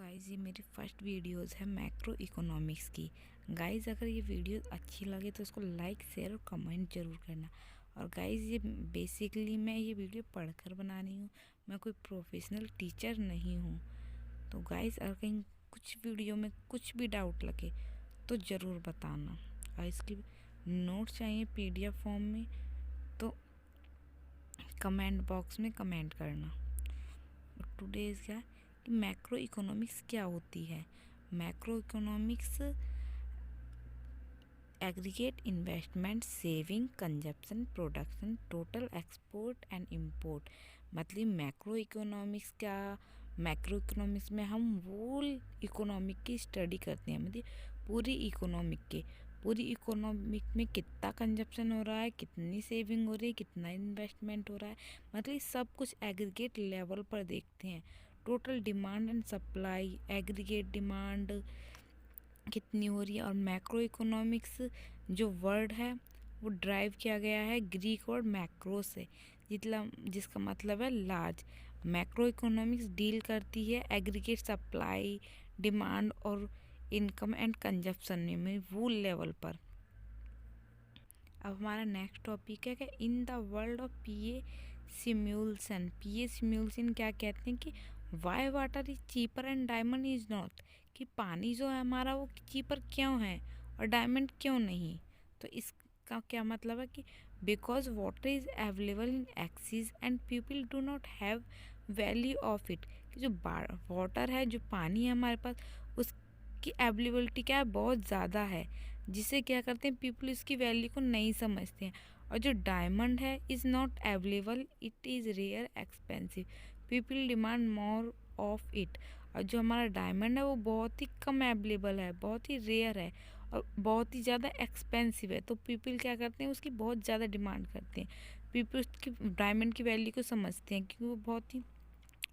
Guys ये मेरी first videos है मैक्रो इकोनॉमिक्स की। गाइज़ अगर ये वीडियो अच्छी लगे तो इसको लाइक शेयर और कमेंट ज़रूर करना। और गाइज़ ये बेसिकली मैं ये वीडियो पढ़कर बना रही हूँ, मैं कोई प्रोफेशनल टीचर नहीं हूँ। तो गाइज़ अगर कहीं कुछ वीडियो में कुछ भी डाउट लगे तो ज़रूर बताना। और इसकी नोट चाहिए PDF फॉर्म में तो कमेंट बॉक्स में कमेंट करना। टुडे इज़ क्या कि मैक्रो इकोनॉमिक्स क्या होती है। Macro economics aggregate investment, saving, consumption, production, total export and import. मतलब मैक्रो इकोनॉमिक्स क्या, मैक्रो इकोनॉमिक्स में हम वो इकोनॉमिक की स्टडी करते हैं, मतलब पूरी इकोनॉमिक में कितना कंजप्शन हो रहा है, कितनी सेविंग हो रही है, कितना इन्वेस्टमेंट हो रहा है, मतलब सब कुछ एग्रीगेट लेवल पर देखते हैं। Total demand and supply, aggregate demand कितनी हो रही है। और मैक्रो इकोनॉमिक्स जो वर्ड है वो ड्राइव किया गया है ग्रीक वर्ड मैक्रो से, जिसका मतलब है लार्ज। मैक्रो इकोनॉमिक्स डील करती है एग्रीगेट सप्लाई, डिमांड और इनकम एंड कंजप्शन में वो लेवल पर। अब हमारा नेक्स्ट टॉपिक है कि in the world of PA simulation. PA simulation क्या कहते हैं कि Y water is cheaper and diamond is not, कि पानी जो है हमारा वो चीपर क्यों है और डायमंड क्यों नहीं। तो इसका क्या मतलब है कि because water is available in excess and people do not have value of it, कि जो वाटर है, जो पानी है हमारे पास, उसकी अवेलेबिलिटी क्या है, बहुत ज़्यादा है, जिसे क्या करते हैं पीपल इसकी वैल्यू को नहीं समझते हैं। और जो डायमंड है is not available, it is rare expensive, people demand more of it. और जो हमारा डायमंड है वो बहुत ही कम अवेलेबल है, बहुत ही रेयर है और बहुत ही ज़्यादा एक्सपेंसिव है, तो पीपल क्या करते हैं उसकी बहुत ज़्यादा डिमांड करते हैं। पीपल उसकी डायमंड की वैल्यू को समझते हैं क्योंकि वो बहुत ही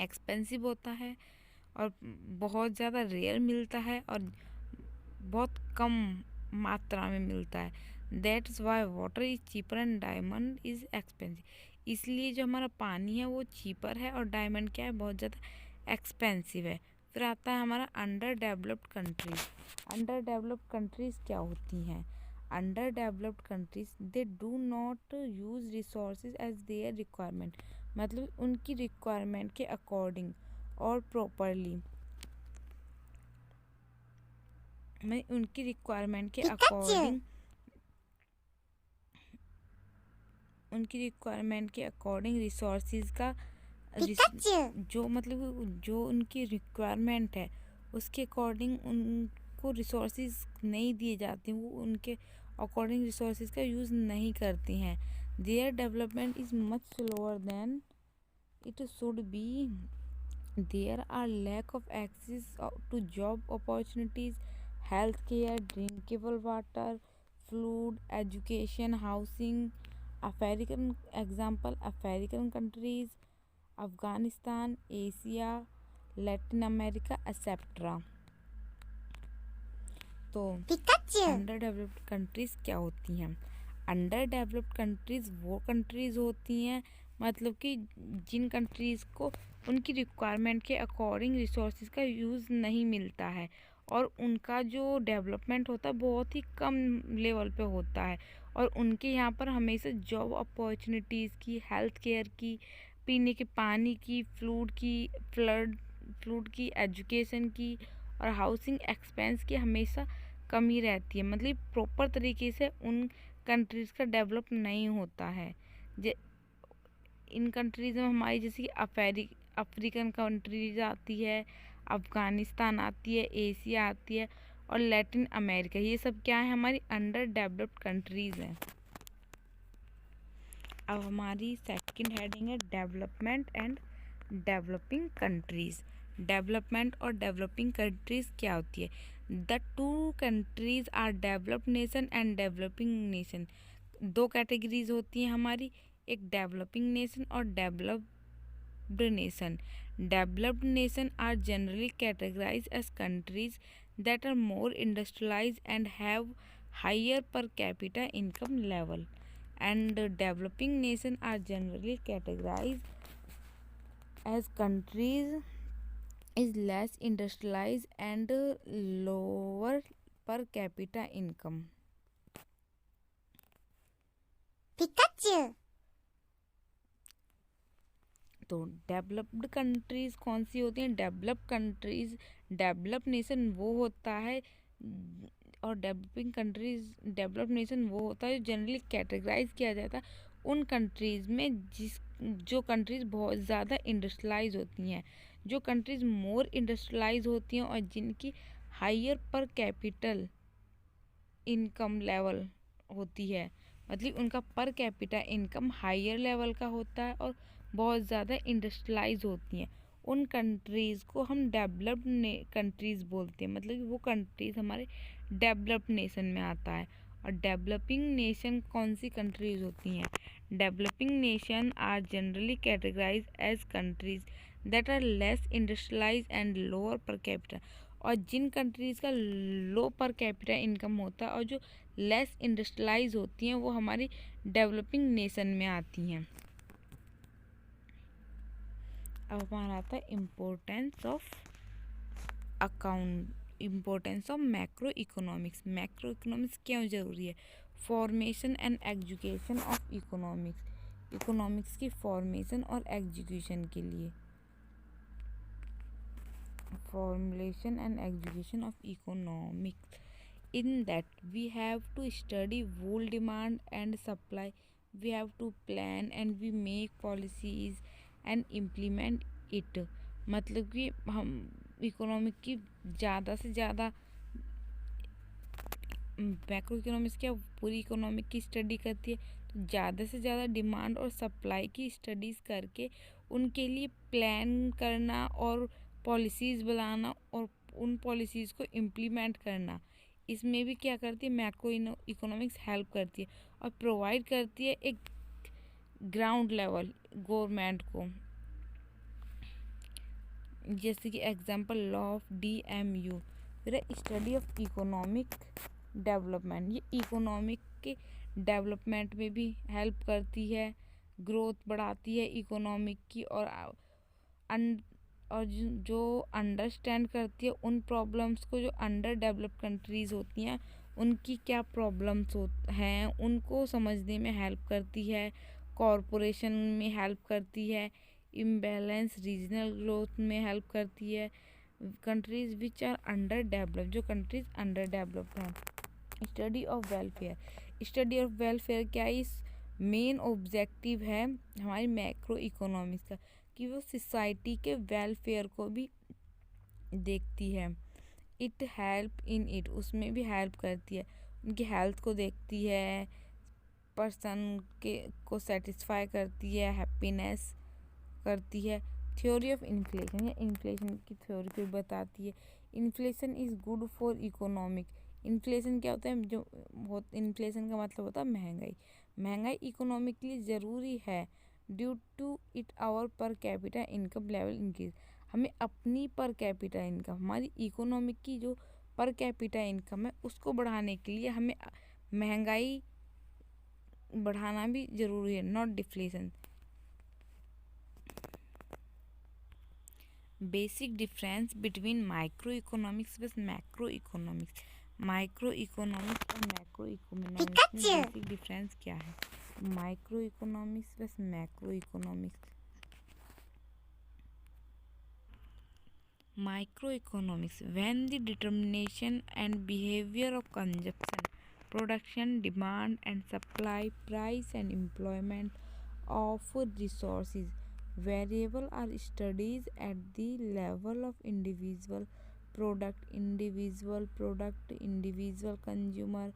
एक्सपेंसिव होता है और बहुत ज़्यादा रेयर मिलता है और बहुत कम मात्रा में मिलता है। That's why water is cheaper and diamond is expensive, इसलिए जो हमारा पानी है वो चीपर है और डायमंड क्या है, बहुत ज़्यादा एक्सपेंसिव है। फिर आता है हमारा under developed countries. Under developed countries क्या होती हैं। Under developed countries they do not use resources as their requirement, मतलब उनकी रिक्वायरमेंट के अकॉर्डिंग और प्रॉपरली, मैं उनकी रिक्वायरमेंट के अकॉर्डिंग, रिसोर्सेज का जो मतलब जो उनकी रिक्वायरमेंट है उसके अकॉर्डिंग उनको रिसोर्सेज नहीं दिए जाते, वो उनके अकॉर्डिंग रिसोर्सेज का यूज़ नहीं करती हैं। Their development is much slower than it should be. There are lack of access to job opportunities, health care, drinkable water, food, education, housing. African example, African countries, Afghanistan, Asia, Latin America etcetera. तो under developed countries क्या होती हैं। Under developed countries वो countries होती हैं मतलब कि जिन countries को उनकी रिक्वायरमेंट के अकॉर्डिंग रिसोर्सेज का यूज़ नहीं मिलता है और उनका जो डेवलपमेंट होता है बहुत ही कम लेवल पे होता है और उनके यहाँ पर हमेशा जॉब अपॉर्चुनिटीज़ की, हेल्थ केयर की, पीने के पानी की, फ्लूड की, एजुकेशन की और हाउसिंग एक्सपेंस की हमेशा कमी रहती है, मतलब प्रॉपर तरीके से उन कंट्रीज़ का डेवलप नहीं होता है। इन कंट्रीज़ में हमारी जैसे कि अफ्रीकन कंट्रीज आती है, अफ़गानिस्तान आती है, एशिया आती है और लैटिन अमेरिका, ये सब क्या है, हमारी अंडर डेवलप्ड कंट्रीज़ हैं। अब हमारी सेकंड हेडिंग है development and developing countries. Development और डेवलपिंग कंट्रीज़ क्या होती है। The two countries are developed nation and developing nation. दो कैटेगरीज होती हैं हमारी, एक डेवलपिंग नेशन और developed nation. Developed nation are generally categorise as countries that are more industrialise and have higher per capita income level, and developing nations are generally categorized as countries is less industrialized and lower per capita income. Pikachu. तो developed countries कौन सी होती हैं? Developed countries, develop nation वो होता है, और developing countries, developed nation वो होता है जो जनरली कैटेगराइज किया जाता है उन कंट्रीज़ में जो कंट्रीज़ बहुत ज़्यादा इंडस्ट्रियलाइज होती हैं, जो कंट्रीज़ मोर इंडस्ट्रियलाइज होती हैं और जिनकी हायर पर कैपिटल इनकम लेवल होती है, मतलब उनका पर कैपिटा इनकम हायर लेवल का होता है और बहुत ज़्यादा इंडस्ट्रियलाइज होती हैं, उन कंट्रीज़ को हम डेवलप्ड कंट्रीज़ बोलते हैं। मतलब कि वो कंट्रीज़ हमारे डेवलप्ड नेशन में आता है। और डेवलपिंग नेशन कौन सी कंट्रीज़ होती हैं? Developing nation are generally categorise as countries that are less industrialise and lower per capita, और जिन कंट्रीज़ का लो पर कैपिटा इनकम होता है और जो लेस इंडस्ट्रियलाइज होती हैं वो हमारी डेवलपिंग नेशन में आती हैं। अब हमारा आता है importance of macro economics. Macro economics क्यों ज़रूरी है? Formation and education of economics की फॉर्मेशन और एजुकेशन के लिए। Formulation and execution of economics. In that we have to study whole demand and supply, we have to plan and we make policies and implement it. मतलब कि हम economic की ज़्यादा से ज़्यादा, मैक्रो इकोनॉमिक्स क्या पूरी इकोनॉमिक की स्टडी करती है, तो ज़्यादा से ज़्यादा डिमांड और सप्लाई की स्टडीज़ करके उनके लिए प्लान करना और पॉलिसीज़ बनाना और उन पॉलिसीज़ को इम्प्लीमेंट करना, इसमें भी क्या करती है मैक्रो इकोनॉमिक्स हेल्प करती है और प्रोवाइड करती है एक ग्राउंड लेवल गवर्नमेंट को। जैसे कि एग्जांपल लॉ ऑफ DMU, फिर स्टडी ऑफ इकोनॉमिक डेवलपमेंट, ये इकोनॉमिक के डेवलपमेंट में भी हेल्प करती है, ग्रोथ बढ़ाती है इकोनॉमिक की, और जो अंडरस्टैंड करती है उन प्रॉब्लम्स को जो अंडर डेवलप कंट्रीज़ होती हैं उनकी क्या प्रॉब्लम्स हैं उनको समझने में हेल्प करती है, कॉरपोरेशन में हेल्प करती है, इम्बैलेंस रीजनल ग्रोथ में हेल्प करती है, countries which are under develop, जो कंट्रीज़ अंडर डेवलप्ड हैं। स्टडी ऑफ वेलफेयर क्या इस मेन ऑब्जेक्टिव है हमारी मैक्रो इकोनॉमिक्स का कि वो सोसाइटी के वेलफेयर को भी देखती है। इट हेल्प इन इट, उसमें भी हेल्प करती है, उनकी हेल्थ को देखती है, पर्सन के को सेटिस्फाई करती है, हैप्पीनेस करती है। थ्योरी ऑफ इन्फ्लेशन, या इन्फ्लेशन की थ्योरी को बताती है। Inflation is good for economic, inflation क्या होता है? जो बहुत इन्फ्लेशन का मतलब होता है महंगाई इकोनॉमिक के लिए ज़रूरी है। Due to it our per capita income level increase, हमें अपनी पर कैपिटा इनकम, हमारी इकोनॉमिक की जो पर कैपिटा इनकम है उसको बढ़ाने के लिए हमें महंगाई बढ़ाना भी ज़रूरी है, not deflation. Basic difference between micro economics versus macro economics. Micro economics और मैक्रो इकोनॉमिक्स में बेसिक डिफरेंस क्या है? Micro economics versus macro economics. Microeconomics, when the determination and behavior of consumption, production, demand and supply, price and employment of resources, variable are studied at the level of individual product, individual consumer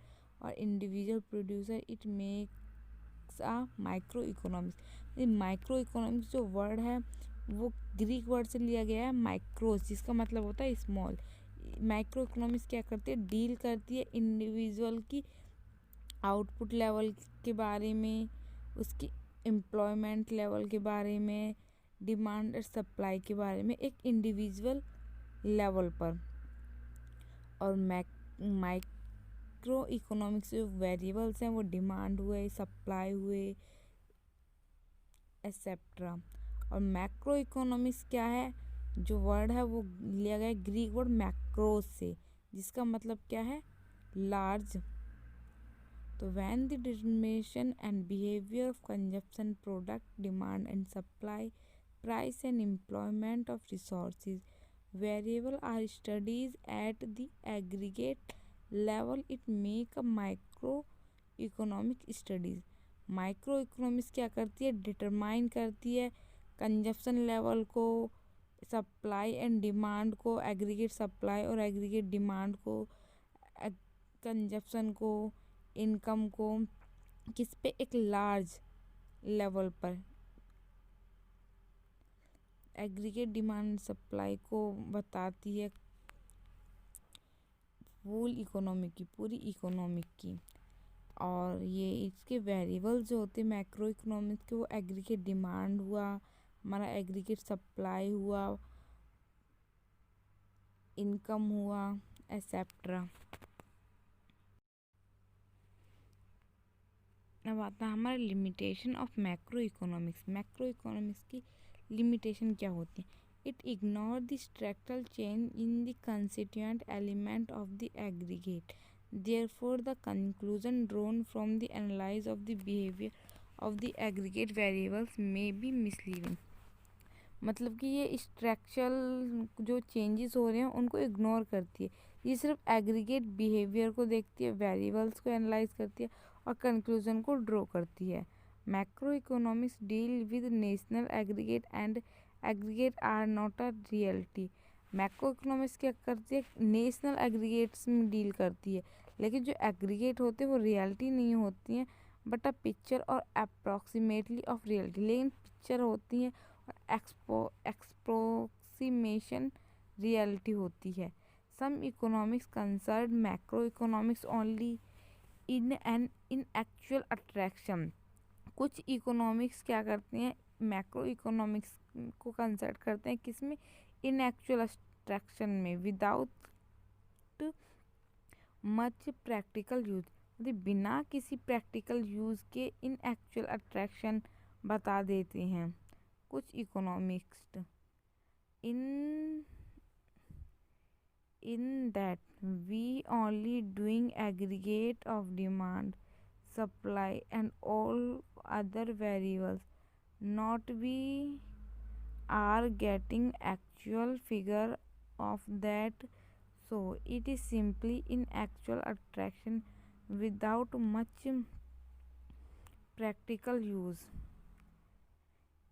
or individual producer. It makes a microeconomics. Microeconomics जो word है वो Greek word से लिया गया है माइक्रोस, जिसका मतलब होता है स्मॉल। माइक्रो इकोनॉमिक्स क्या करती है? डील करती है इंडिविजुअल की आउटपुट लेवल के बारे में, उसकी एम्प्लॉयमेंट लेवल के बारे में, डिमांड और सप्लाई के बारे में एक इंडिविजुअल लेवल पर। और माइक्रो इकोनॉमिक्स जो वेरिएबल्स हैं वो डिमांड हुए, सप्लाई हुए, एक्सेट्रा। और मैक्रो इकोनॉमिक्स क्या है? जो वर्ड है वो लिया गया है ग्रीक वर्ड मैक्रोस से, जिसका मतलब क्या है, लार्ज। तो when the determination and behaviour of consumption, product demand and supply, price and employment of resources variable are studies at the aggregate level, it make a microeconomic studies। Microeconomics क्या करती है, determine करती है consumption level को, supply and demand को, aggregate supply और aggregate demand को, consumption को, इनकम को, किस पे, एक लार्ज लेवल पर। एग्रीगेट डिमांड सप्लाई को बताती है फुल इकोनॉमी की, पूरी इकोनॉमिक की। और ये इसके वेरिएबल जो होते हैं मैक्रो इकोनॉमिक्स के, वो एग्रीगेट डिमांड हुआ, हमारा एग्रीगेट सप्लाई हुआ, इनकम हुआ, एक्सेट्रा। अब आता है हमारा limitation of macro economics. Macro economics की लिमिटेशन क्या होती है, it ignore the structural change in the constituent element of the aggregate, therefore the conclusion drawn from the analysis of the behaviour of the aggregate variables may be misleading. मतलब कि ये structural जो changes हो रहे हैं उनको ignore करती है, ये सिर्फ एग्रीगेट बिहेवियर को देखती है, वेरिएबल्स को एनालाइज करती है और कंक्लूजन को ड्रॉ करती है। Macro economics deal with national aggregate and aggregate are not a reality. Macro economics क्या करती है, नेशनल एग्रीगेट्स में डील करती है, लेकिन जो एग्रीगेट होते हैं वो रियलिटी नहीं होती हैं, but a picture or approximately of reality, लेकिन पिक्चर होती हैं और एक्सप्रोक्सीमेशन रियलिटी होती है। Some economics concern macro economics only in an in actual attraction. कुछ इकोनॉमिक्स क्या करते हैं, मैक्रो इकोनॉमिक्स को कंसर्ट करते हैं किस में, इन एक्चुअल अट्रैक्शन में, विदाउट मच प्रैक्टिकल यूज, मतलब बिना किसी प्रैक्टिकल यूज के इन एक्चुअल अट्रैक्शन बता देते हैं। कुछ economics in that we only doing aggregate of demand, supply and all other variables, not we are getting actual figure of that, so it is simply in actual attraction without much practical use।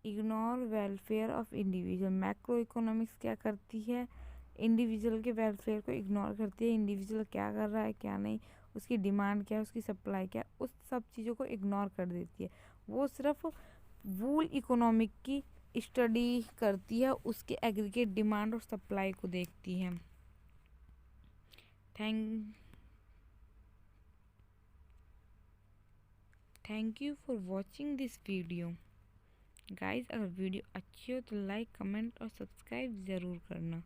Ignore welfare of individual. Macro economics क्या करती है, individual के welfare को ignore करती है, individual क्या कर रहा है क्या नहीं, उसकी डिमांड क्या है, उसकी सप्लाई क्या है, उस सब चीज़ों को इग्नोर कर देती है। वो सिर्फ वूल इकोनॉमिक की स्टडी करती है, उसके एग्रीगेट डिमांड और सप्लाई को देखती है। Thank you for watching this video guys. अगर वीडियो अच्छी हो तो लाइक, कमेंट और सब्सक्राइब ज़रूर करना।